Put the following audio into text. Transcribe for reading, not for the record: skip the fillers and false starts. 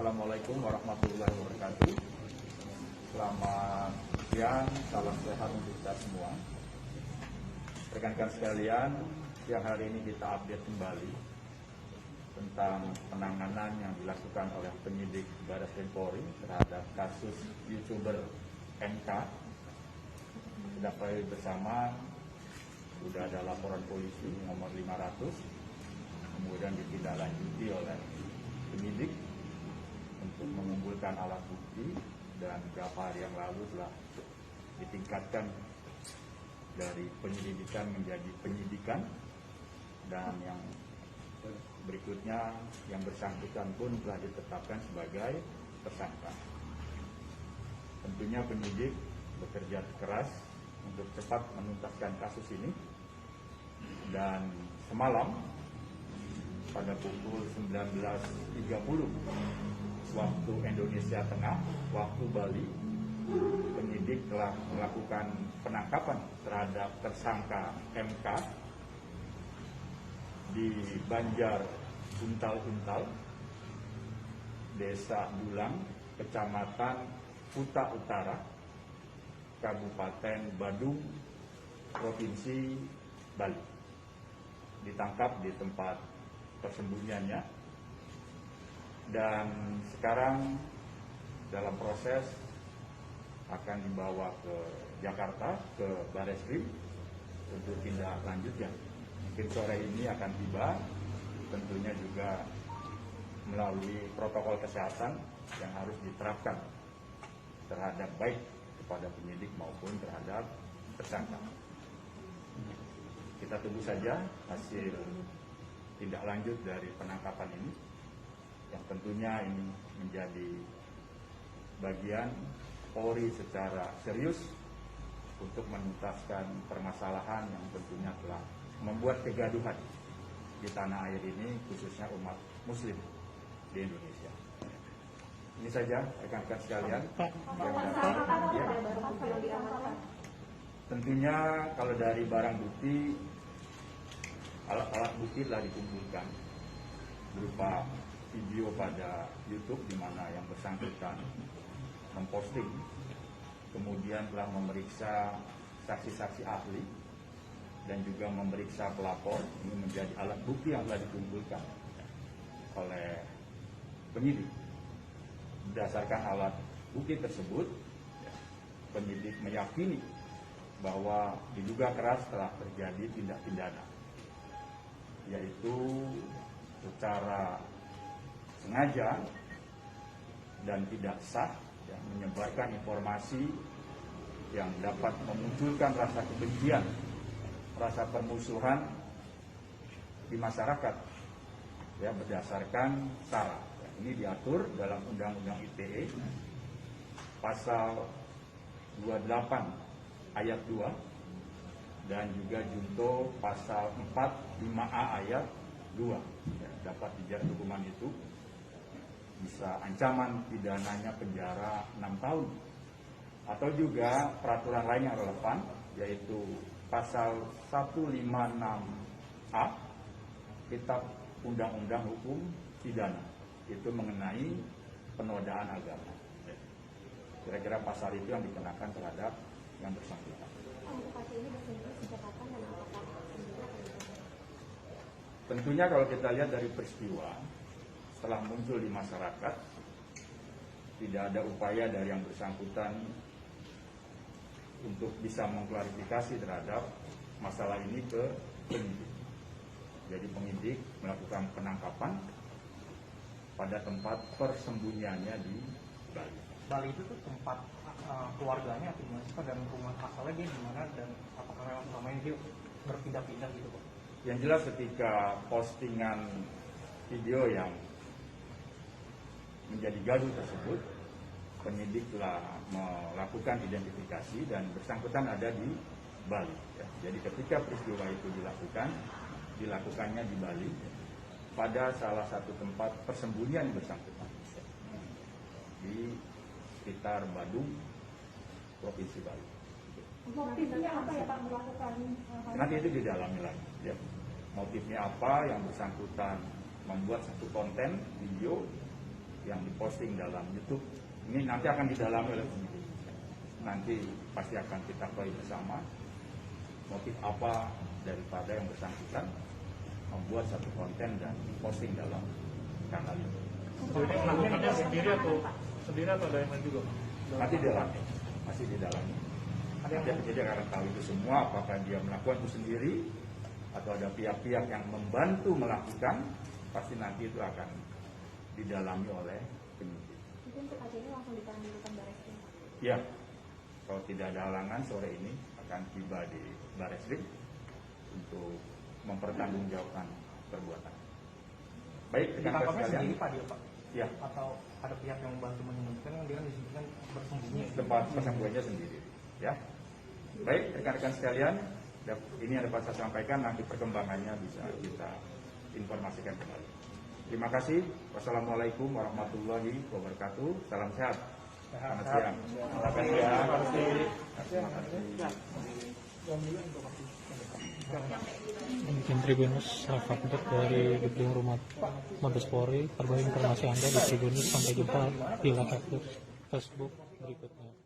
Assalamualaikum warahmatullahi wabarakatuh. Selamat siang, salam sehat untuk kita semua. Rekan-rekan sekalian, yang hari ini kita update kembali tentang penanganan yang dilakukan oleh penyidik Baris Krim Polri terhadap kasus YouTuber MK. Sudah bersama, sudah ada laporan polisi nomor 500, kemudian ditindaklanjuti oleh penyidik untuk mengumpulkan alat bukti, dan beberapa hari yang lalu telah ditingkatkan dari penyelidikan menjadi penyidikan, dan yang berikutnya yang bersangkutan pun telah ditetapkan sebagai tersangka. Tentunya penyidik bekerja keras untuk cepat menuntaskan kasus ini, dan semalam pada pukul 19.30 waktu Indonesia Tengah, waktu Bali, penyidik telah melakukan penangkapan terhadap tersangka MK di Banjar Untal-Untal, Desa Dulang, Kecamatan Kuta Utara, Kabupaten Badung, Provinsi Bali. Ditangkap di tempat persembunyiannya, dan sekarang dalam proses akan dibawa ke Jakarta, ke Baris Krim untuk tindak lanjutnya. Mungkin sore ini akan tiba, tentunya juga melalui protokol kesehatan yang harus diterapkan terhadap baik kepada penyidik maupun terhadap tersangka. Kita tunggu saja hasil tindak lanjut dari penangkapan ini, yang tentunya ini menjadi bagian Polri secara serius untuk menuntaskan permasalahan yang tentunya telah membuat kegaduhan di tanah air ini, khususnya umat muslim di Indonesia. Ini saja rekan-rekan sekalian yang datang. Ya. Tentunya kalau dari barang bukti, alat-alat bukti telah dikumpulkan berupa video pada YouTube di mana yang bersangkutan memposting, kemudian telah memeriksa saksi-saksi ahli dan juga memeriksa pelapor. Ini menjadi alat bukti yang telah dikumpulkan oleh penyidik. Berdasarkan alat bukti tersebut, penyidik meyakini bahwa diduga keras telah terjadi tindak pidana, yaitu secara sengaja dan tidak sah ya, menyebarkan informasi yang dapat memunculkan rasa kebencian, rasa permusuhan di masyarakat ya, berdasarkan SARA. Ya, ini diatur dalam Undang-Undang ITE pasal 28 ayat 2 dan juga junto pasal 45A ayat 2. Ya, dapat dijerat hukuman itu bisa ancaman pidananya penjara 6 tahun, atau juga peraturan lain yang relevan, yaitu pasal 156A Kitab Undang-Undang Hukum Pidana, itu mengenai penodaan agama. Kira-kira pasal itu yang dikenakan terhadap yang bersangkutan. Tentunya kalau kita lihat dari peristiwa setelah muncul di masyarakat, tidak ada upaya dari yang bersangkutan untuk bisa mengklarifikasi terhadap masalah ini ke penyidik. Jadi penyidik melakukan penangkapan pada tempat persembunyiannya di Bali. Bali itu tuh tempat keluarganya atau gimana, dan rumah asalnya dia di mana, dan apakah memang selama ini dia berpindah-pindah gitu, Pak? Yang jelas ketika postingan video yang menjadi gaduh tersebut, penyidik telah melakukan identifikasi dan bersangkutan ada di Bali. Ya. Jadi ketika peristiwa itu dilakukannya di Bali pada salah satu tempat persembunyian bersangkutan di sekitar Badung, Provinsi Bali. Motifnya apa ya Pak melakukan? Nanti itu didalami lagi. Ya. Motifnya apa yang bersangkutan membuat satu konten video yang diposting dalam YouTube ini nanti akan didalami oleh penyidik. Nanti pasti akan kita ketahui bersama motif apa daripada yang bersangkutan membuat satu konten dan posting dalam kanal itu. Jadi melakukannya sendiri atau ada yang lain juga? Nanti didalami, masih didalami. Nanti penyidik akan tahu itu semua, apakah dia melakukan itu sendiri atau ada pihak-pihak yang membantu melakukan, pasti nanti itu akan didalami oleh penyidik. Itu untuk aja ini langsung ditangani Barreskrim. Ya, kalau tidak ada halangan sore ini akan tiba di Barreskrim untuk mempertanggungjawabkan perbuatan. Baik, rekan-rekan Ditangkapnya sekalian. sendiri Pak dia Pak? Ya, Atau ada pihak yang membantu menyembunyikan, kan dia kan disebutkan bersembunyi. tempat persembunyiannya sendiri. Ya, baik, rekan-rekan sekalian. Ini yang dapat saya sampaikan, nanti perkembangannya bisa kita informasikan kembali. Terima kasih. Wassalamualaikum warahmatullahi wabarakatuh. Salam sehat. Selamat siang. Terima kasih. Demikian Tribunnews update dari Gedung Rumah Mabes Polri. Perbarui informasi Anda di Tribunnews. Sampai jumpa di live Facebook berikutnya.